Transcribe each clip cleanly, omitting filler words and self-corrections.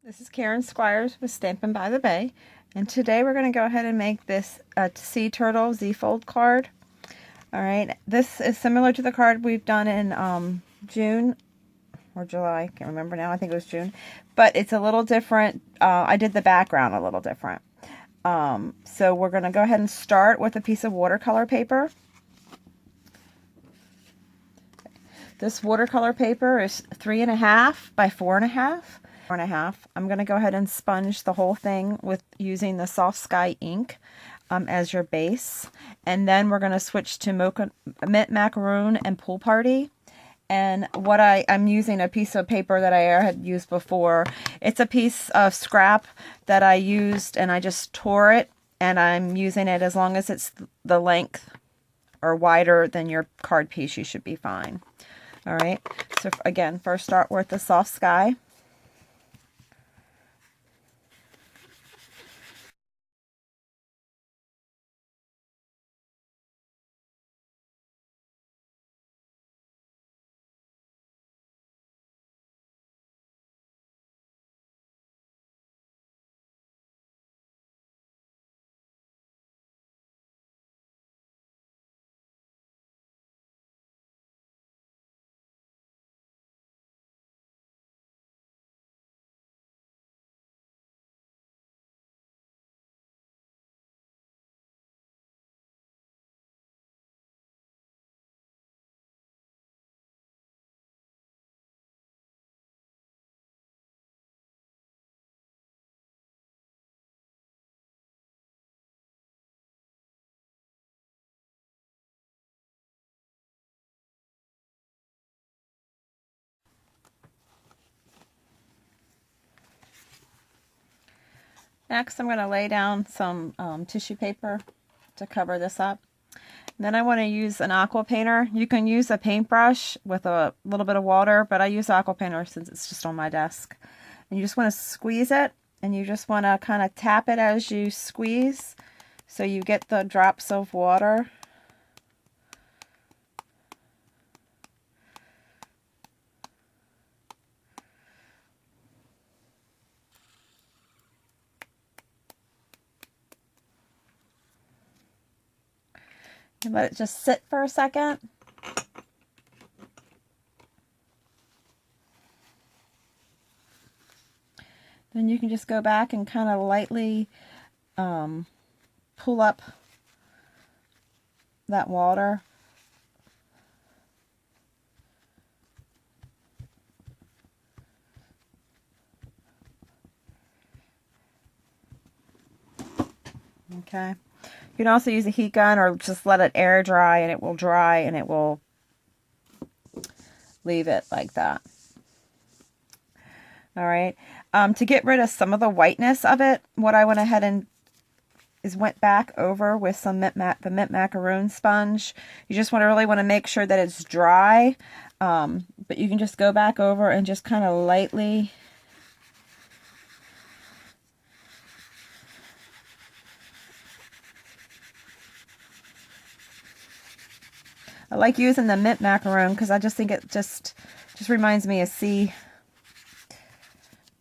This is Karen Squires with Stampin' by the Bay, and today we're going to go ahead and make this Sea Turtle Z-fold card. Alright, this is similar to the card we've done in June or July, I can't remember now, I think it was June, but it's a little different. I did the background a little different. So we're going to go ahead and start with a piece of watercolor paper. This watercolor paper is 3.5 by 4.5. I'm going to go ahead and sponge the whole thing with using the Soft Sky ink as your base. And then we're going to switch to Mint Macaron and Pool Party. And what I'm using a piece of paper that I had used before. It's a piece of scrap that I used and I just tore it. And I'm using it as long as it's the length or wider than your card piece, you should be fine. All right. So again, first start with the Soft Sky. Next, I'm going to lay down some tissue paper to cover this up. And then I want to use an aqua painter. You can use a paintbrush with a little bit of water, but I use aqua painter since it's just on my desk. And you just want to squeeze it, and you just want to kind of tap it as you squeeze so you get the drops of water. And let it just sit for a second. Then you can just go back and kind of lightly pull up that water. Okay. You can also use a heat gun or just let it air dry, and it will dry and it will leave it like that. All right. To get rid of some of the whiteness of it, what I went ahead and went back over with some the Mint Macaron sponge. You just really want to make sure that it's dry, but you can just go back over and just kind of lightly I like using the Mint Macaron because I just think it just reminds me of sea.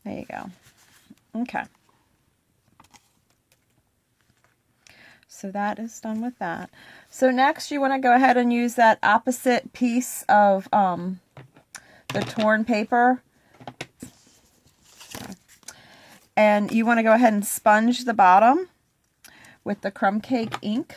There you go. Okay. So that is done with that. So next you want to go ahead and use that opposite piece of the torn paper. And you want to go ahead and sponge the bottom with the Crumb Cake ink.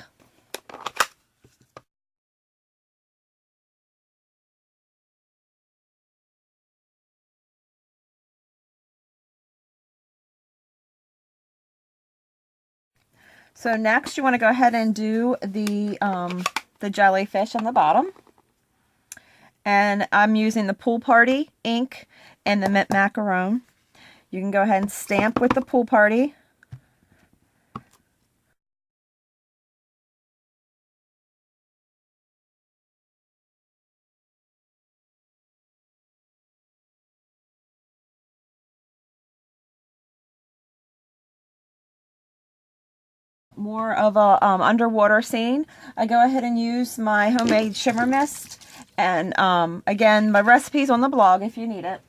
So next you want to go ahead and do the jellyfish on the bottom. And I'm using the Pool Party ink and the Mint Macaron. You can go ahead and stamp with the Pool Party. More of a underwater scene, I go ahead and use my homemade shimmer mist. And again, my recipe's on the blog if you need it.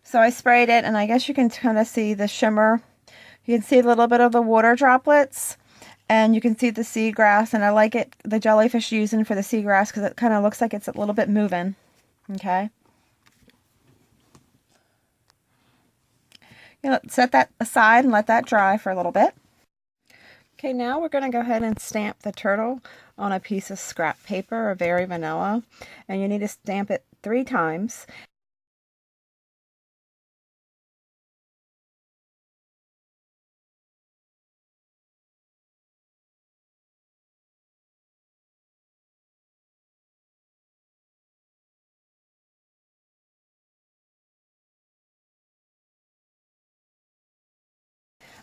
So I sprayed it, and I guess you can kind of see the shimmer. You can see a little bit of the water droplets, and you can see the seagrass, and I like it, the jellyfish using for the seagrass, because it kind of looks like it's a little bit moving. Okay. You know, set that aside and let that dry for a little bit. Okay, now we're going to go ahead and stamp the turtle on a piece of scrap paper, or very vanilla, and you need to stamp it 3 times.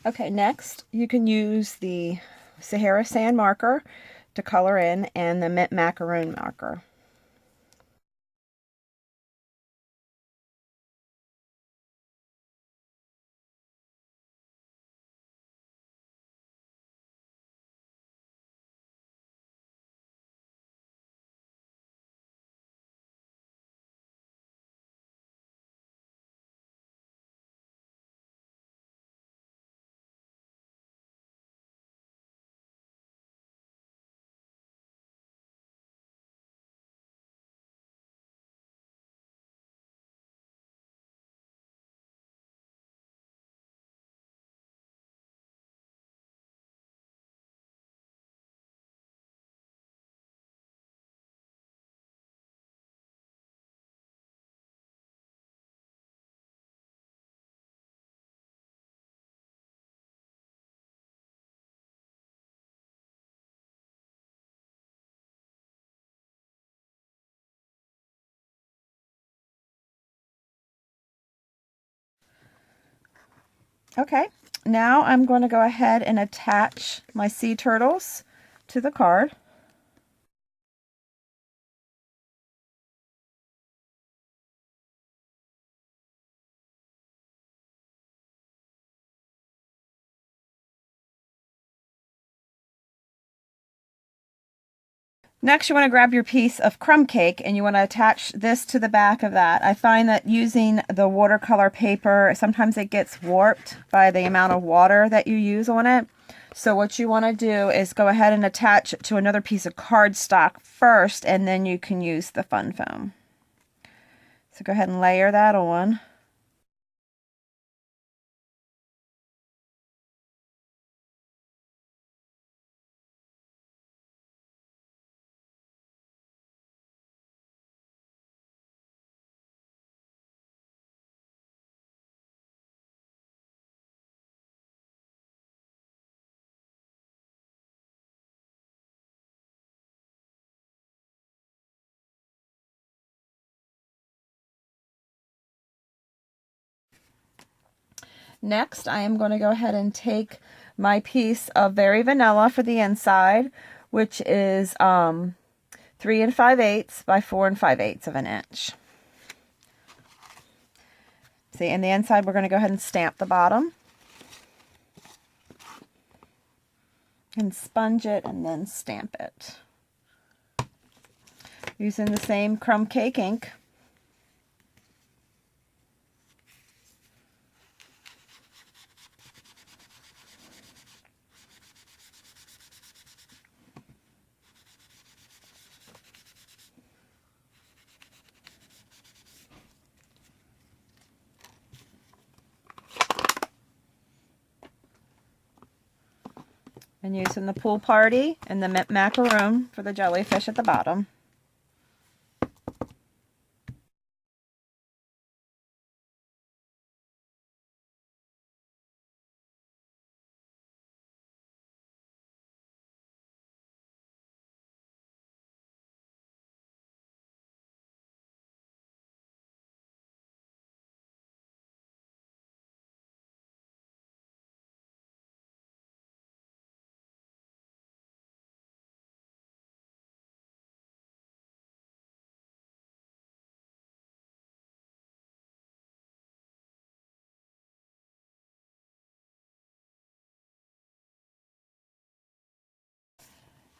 Okay, next you can use the Sahara Sand marker to color in, and the Macaron marker. Okay, now I'm going to go ahead and attach my sea turtles to the card. Next, you want to grab your piece of crumb cake, and you want to attach this to the back of that. I find that using the watercolor paper, sometimes it gets warped by the amount of water that you use on it. So what you want to do is go ahead and attach it to another piece of cardstock first, and then you can use the fun foam. So go ahead and layer that on. Next, I am going to go ahead and take my piece of Very Vanilla for the inside, which is 3 5/8 by 4 5/8 of an inch. See, in the inside, we're going to go ahead and stamp the bottom. And sponge it and then stamp it. Using the same Crumb Cake ink. And using the pool party and the macaron for the jellyfish at the bottom.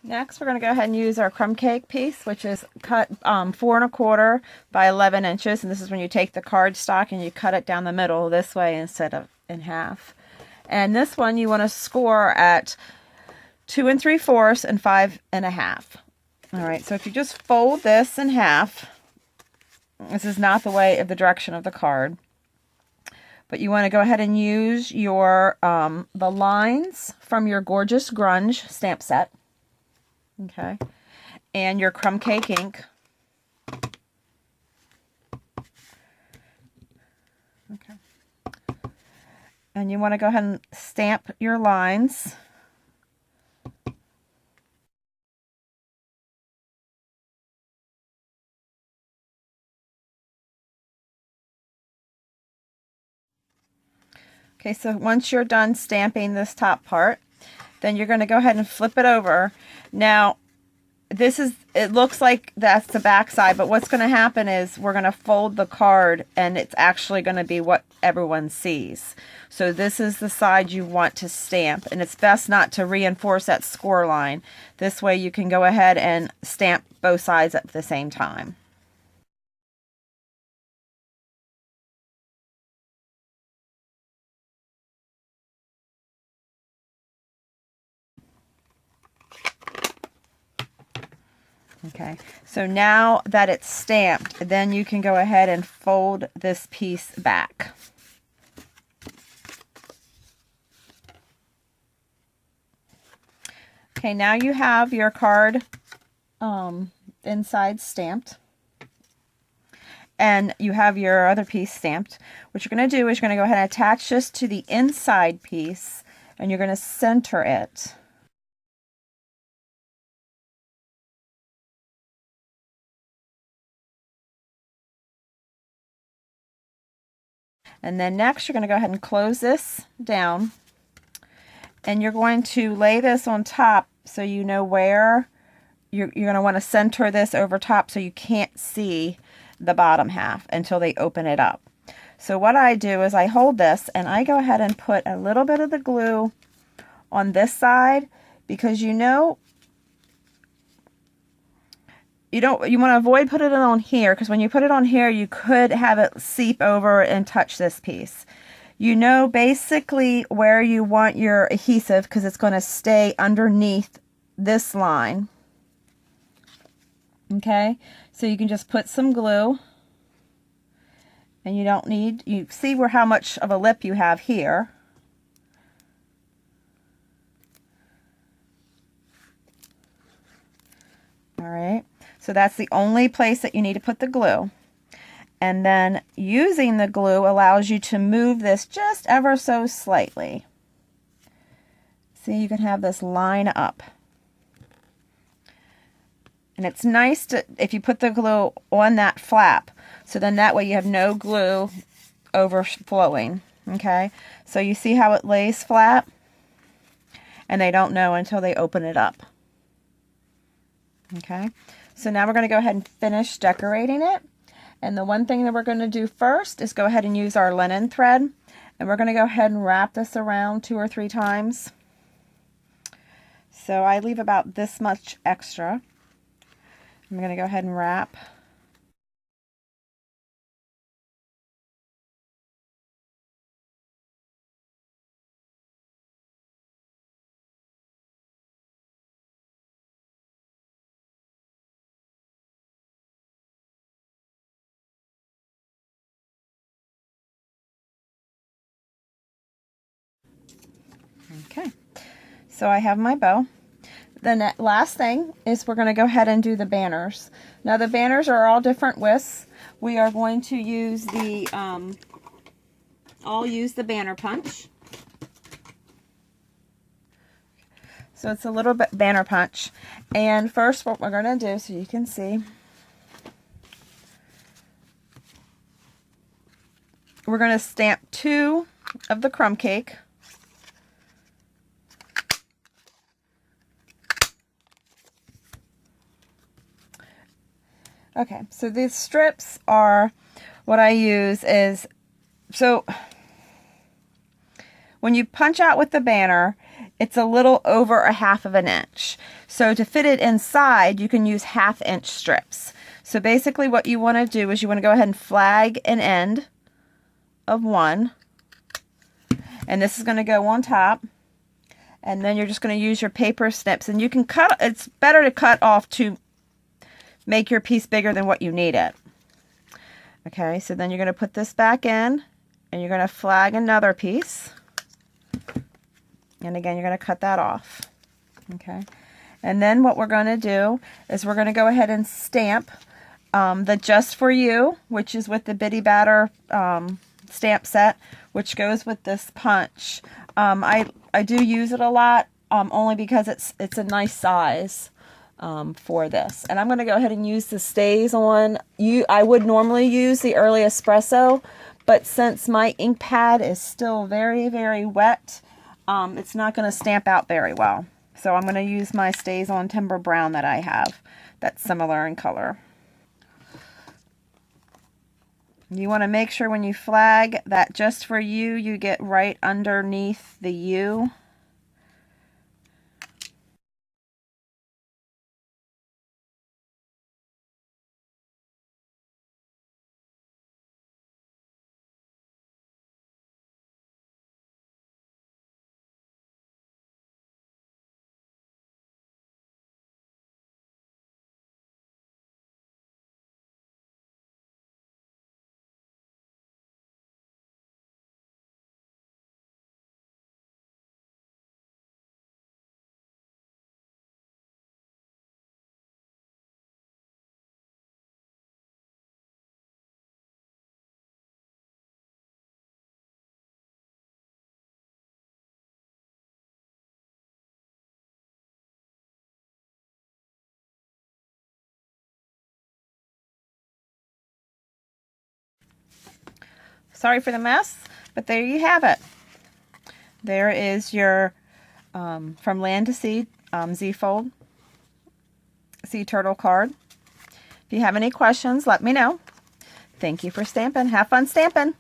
Next, we're going to go ahead and use our crumb cake piece, which is cut 4¼ by 11 inches. And this is when you take the cardstock and you cut it down the middle this way instead of in half. And this one you want to score at 2 3/4 and 5 1/2. All right, so if you just fold this in half, this is not the way of the direction of the card, but you want to go ahead and use your the lines from your Gorgeous Grunge stamp set. Okay, and your crumb cake ink. Okay, and you want to go ahead and stamp your lines. Okay, so once you're done stamping this top part, then you're going to go ahead and flip it over. Now, it looks like that's the back side, but what's going to happen is we're going to fold the card and it's actually going to be what everyone sees. So this is the side you want to stamp, and it's best not to reinforce that score line. This way you can go ahead and stamp both sides at the same time. Okay, so now that it's stamped, then you can go ahead and fold this piece back. Okay, now you have your card inside stamped, and you have your other piece stamped. What you're going to do is you're going to go ahead and attach this to the inside piece, and you're going to center it. And then next, you're going to go ahead and close this down. And you're going to lay this on top so you know where you're going to want to center this over top so you can't see the bottom half until they open it up. So what I do is I hold this and I go ahead and put a little bit of the glue on this side, because you want to avoid putting it on here, because when you put it on here you could have it seep over and touch this piece. You know basically where you want your adhesive, because it's going to stay underneath this line. Okay, so you can just put some glue, and you see how much of a lip you have here. All right, so that's the only place that you need to put the glue. And then using the glue allows you to move this just ever so slightly. See, you can have this line up. And it's nice if you put the glue on that flap, so then that way you have no glue overflowing. Okay, so you see how it lays flat, and they don't know until they open it up. Okay, so now we're going to go ahead and finish decorating it. And the one thing that we're going to do first is go ahead and use our linen thread. And we're going to go ahead and wrap this around 2 or 3 times. So I leave about this much extra. I'm going to go ahead and wrap. Okay, so I have my bow. The last thing is we're going to go ahead and do the banners. Now the banners are all different widths. We are going to use the, I'll use the banner punch. So it's a little bit banner punch. And first what we're going to do, so you can see, we're going to stamp 2 of the crumb cake. Okay, so these strips are what I use is, so when you punch out with the banner, it's a little over a 1/2 inch. So to fit it inside, you can use 1/2 inch strips. So basically what you want to do is you want to go ahead and flag an end of one. And this is going to go on top. And then you're just going to use your paper snips. And you can cut, it's better to cut off to make your piece bigger than what you need it. Okay, so then you're going to put this back in. And you're going to flag another piece. And again, you're going to cut that off. Okay. And then what we're going to do is we're going to go ahead and stamp the Just For You, which is with the Bitty Batter stamp set, which goes with this punch. I do use it a lot, only because it's a nice size for this. And I'm going to go ahead and use the Stays On. I would normally use the Early Espresso, but since my ink pad is still very, very wet, it's not going to stamp out very well. So I'm going to use my Stays On Timber Brown that I have that's similar in color. You want to make sure when you flag that Just For You, you get right underneath the U. Sorry for the mess, but there you have it. There is your From Land to Sea Z-fold sea turtle card. If you have any questions, let me know. Thank you for stamping. Have fun stamping.